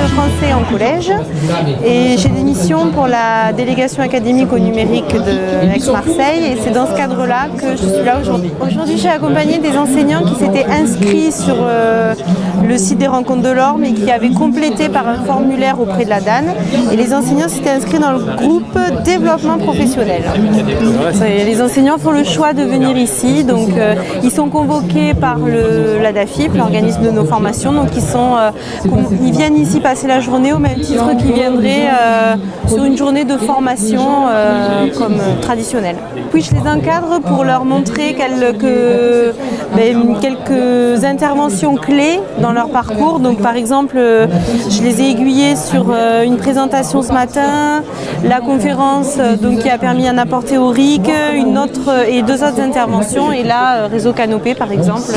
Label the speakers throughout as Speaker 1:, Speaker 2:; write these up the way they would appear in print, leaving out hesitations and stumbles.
Speaker 1: français en collège et j'ai des missions pour la délégation académique au numérique de Aix-Marseille et c'est dans ce cadre-là que je suis là aujourd'hui. Aujourd'hui, j'ai accompagné des enseignants qui s'étaient inscrits sur le site des Rencontres de l'Orme et qui avaient complété par un formulaire auprès de la DAN et les enseignants s'étaient inscrits dans le groupe développement professionnel. Les enseignants font le choix de venir ici, donc ils sont convoqués par la DAFIP, l'organisme de nos formations, donc ils viennent ici passer la journée au même titre qu'ils viendraient sur une journée de formation comme traditionnelle. Puis je les encadre pour leur montrer quelques interventions clés dans leur parcours. Donc par exemple, je les ai aiguillés sur une présentation ce matin, la conférence qui a permis un apport théorique, une autre et deux autres interventions, et là Réseau Canopé par exemple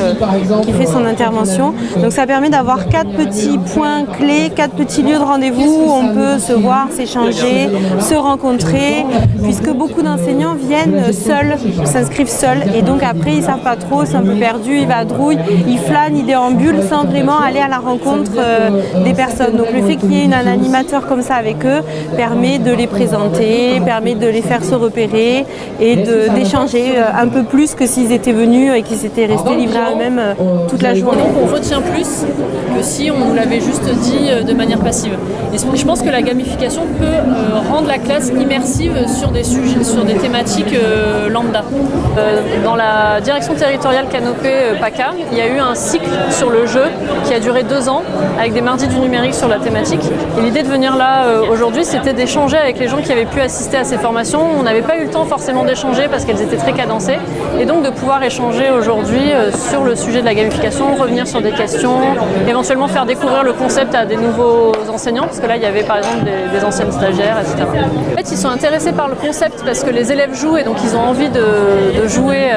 Speaker 1: qui fait son intervention. Donc ça permet d'avoir 4 petits points clés, 4 petits lieux de rendez-vous où on peut se voir, s'échanger, se rencontrer, puisque beaucoup d'enseignants viennent seuls, s'inscrivent seuls, et donc après ils ne savent pas trop, c'est un peu perdu, ils vadrouillent, ils flânent, ils déambulent sans vraiment aller à la rencontre des personnes. Donc le fait qu'il y ait un animateur comme ça avec eux permet de les présenter, permet de les faire se repérer et d'échanger un peu plus que s'ils étaient venus et qu'ils s'étaient restés livrés à eux-mêmes toute la journée.
Speaker 2: Donc on retient plus que si on nous l'avait juste dit de manière passive. Et je pense que la gamification peut rendre la classe immersive sur des sujets, sur des thématiques lambda. Dans la direction territoriale Canopé PACA, il y a eu un cycle sur le jeu qui a duré 2 ans avec des mardis du numérique sur la thématique. Et l'idée de venir là aujourd'hui, c'était d'échanger avec les gens qui avaient pu assister à ces formations. On n'avait pas eu le temps forcément d'échanger parce qu'elles étaient très cadencées. Et donc de pouvoir échanger aujourd'hui sur le sujet de la gamification, revenir sur des questions, éventuellement faire découvrir le concept à des nouveaux enseignants, parce que là il y avait par exemple des anciennes stagiaires, etc. En fait, ils sont intéressés par le concept parce que les élèves jouent et donc ils ont envie de jouer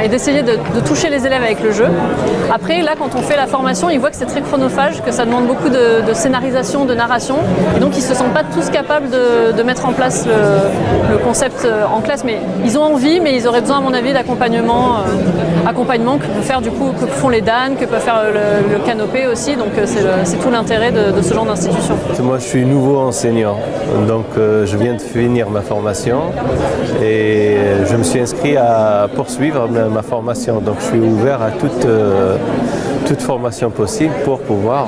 Speaker 2: et d'essayer de toucher les élèves avec le jeu. Après, là, quand on fait la formation, ils voient que c'est très chronophage, que ça demande beaucoup de scénarisation, de narration, et donc ils ne se sentent pas tous capables de mettre en place le concept en classe. Mais ils ont envie, mais ils auraient besoin, à mon avis, d'accompagnement que font les DAN, que peut faire le Canopé aussi. Donc c'est tout l'intérêt de ce genre d'institution.
Speaker 3: Moi, je suis nouveau enseignant, donc je viens de finir ma formation et je me suis inscrit à poursuivre ma formation. Donc je suis ouvert à toute formation possible pour pouvoir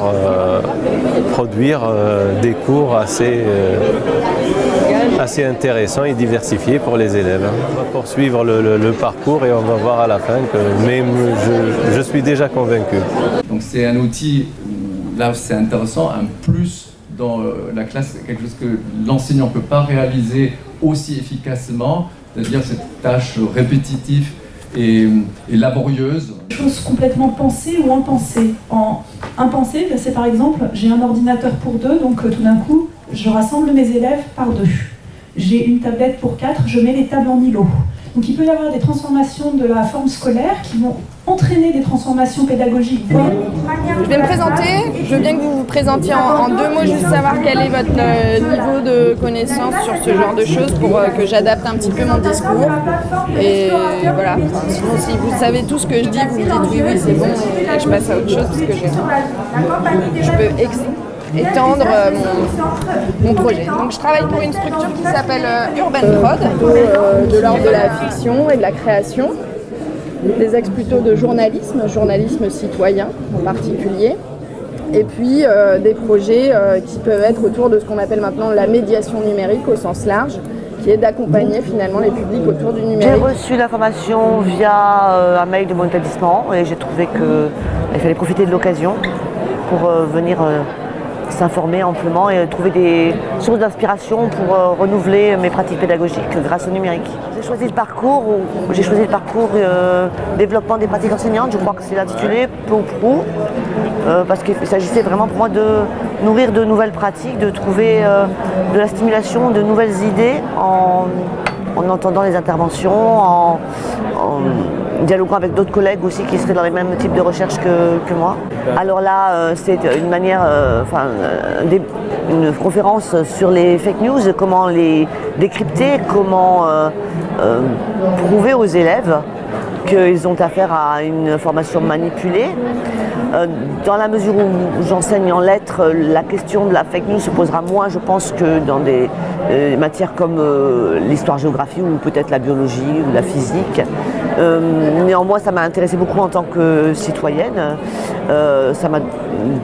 Speaker 3: produire des cours assez intéressants et diversifiés pour les élèves. On va poursuivre le parcours et on va voir à la fin que même je suis déjà convaincu.
Speaker 4: Donc c'est un outil où là c'est intéressant, un plus dans la classe, quelque chose que l'enseignant ne peut pas réaliser aussi efficacement, c'est-à-dire cette tâche répétitive et laborieuse.
Speaker 5: Chose complètement pensée ou impensée. En impensée, c'est par exemple, j'ai un ordinateur pour 2, donc tout d'un coup, je rassemble mes élèves par 2. J'ai une tablette pour 4, je mets les tables en îlot. Donc il peut y avoir des transformations de la forme scolaire qui vont entraîner des transformations pédagogiques.
Speaker 6: Je vais me présenter, je veux bien que vous vous présentiez en 2 mots, juste savoir quel est votre niveau de connaissance sur ce genre de choses pour que j'adapte un petit peu mon discours. Et voilà, sinon si vous savez tout ce que je dis, vous me dites oui, c'est bon, et je passe à autre chose parce que je peux étendre mon projet. Donc je travaille pour une structure qui s'appelle Urban Prod, de l'ordre de la fiction et de la création, des axes plutôt de journalisme citoyen en particulier, et puis des projets qui peuvent être autour de ce qu'on appelle maintenant la médiation numérique au sens large, qui est d'accompagner finalement les publics autour du numérique.
Speaker 7: J'ai reçu l'information via un mail de mon établissement et j'ai trouvé qu'il fallait profiter de l'occasion pour venir s'informer amplement et trouver des sources d'inspiration pour renouveler mes pratiques pédagogiques grâce au numérique. J'ai choisi le parcours développement des pratiques enseignantes, je crois que c'est l'intitulé, peu ou prou, parce qu'il s'agissait vraiment pour moi de nourrir de nouvelles pratiques, de trouver de la stimulation, de nouvelles idées en entendant les interventions, en dialoguant avec d'autres collègues aussi qui seraient dans les mêmes types de recherche que moi. Alors là, c'est une manière, une conférence sur les fake news, comment les décrypter, comment prouver aux élèves qu'ils ont affaire à une formation manipulée. Dans la mesure où j'enseigne en lettres, la question de la fake news se posera moins, je pense, que dans des matières comme l'histoire-géographie ou peut-être la biologie ou la physique. Néanmoins, ça m'a intéressé beaucoup en tant que citoyenne. Ça m'a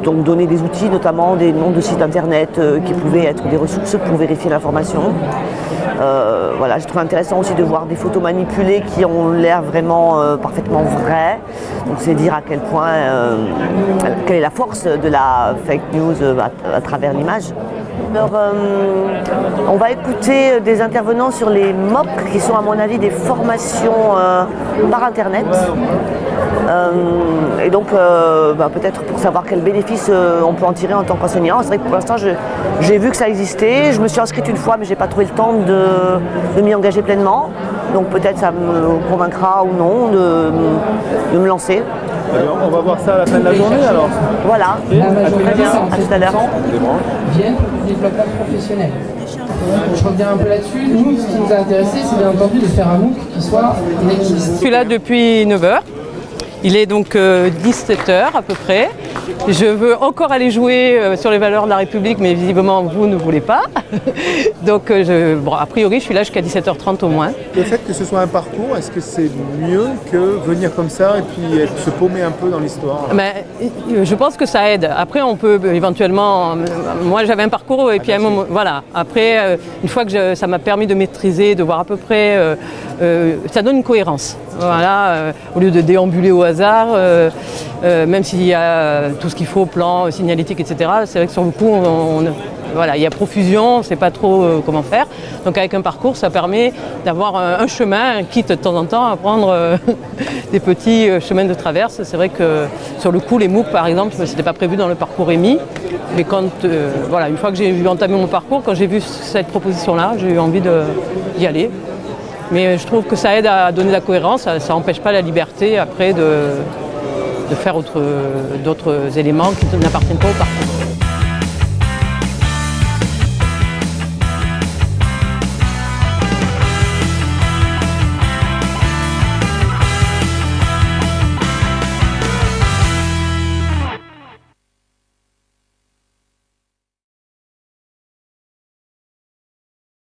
Speaker 7: donc donné des outils, notamment des noms de sites internet qui pouvaient être des ressources pour vérifier l'information. Voilà, je trouve intéressant aussi de voir des photos manipulées qui ont l'air vraiment parfaitement vraies. Donc c'est dire à quel point, quelle est la force de la fake news à travers l'image. Alors, on va écouter des intervenants sur les MOOC qui sont à mon avis des formations par internet. Et donc peut-être pour savoir quels bénéfices on peut en tirer en tant qu'enseignant. C'est vrai que pour l'instant j'ai vu que ça existait, je me suis inscrite une fois mais j'ai pas trouvé le temps de m'y engager pleinement. Donc peut-être ça me convaincra ou non de me lancer.
Speaker 8: Alors, on va voir ça à la fin de la journée alors.
Speaker 7: Voilà, très bien, à tout à l'heure.
Speaker 9: Viennent du développement professionnel. Je reviens un peu là-dessus. Nous, ce qui nous a intéressé, c'est bien entendu de faire un MOOC qui soit inactif.
Speaker 10: Je suis là depuis 9h. Il est donc 17h à peu près. Je veux encore aller jouer sur les valeurs de la République, mais visiblement vous ne voulez pas. Donc a priori je suis là jusqu'à 17h30 au moins.
Speaker 8: Le fait que ce soit un parcours, est-ce que c'est mieux que venir comme ça et puis se paumer un peu dans l'histoire?
Speaker 10: Je pense que ça aide. Après on peut éventuellement... Moi j'avais un parcours et puis à un moment... Voilà. Après, une fois que ça m'a permis de maîtriser, de voir à peu près... ça donne une cohérence. Voilà, au lieu de déambuler au hasard, même s'il y a tout ce qu'il faut, plan, signalétique, etc. C'est vrai que sur le coup, voilà, il y a profusion, on ne sait pas trop comment faire. Donc avec un parcours, ça permet d'avoir un chemin, quitte de temps en temps à prendre des petits chemins de traverse. C'est vrai que sur le coup, les MOOC par exemple, ce n'était pas prévu dans le parcours EMI. Mais quand, voilà, une fois que j'ai entamé mon parcours, quand j'ai vu cette proposition-là, j'ai eu envie d'y aller. Mais je trouve que ça aide à donner de la cohérence, ça n'empêche pas la liberté après de faire d'autres éléments qui n'appartiennent pas au parcours.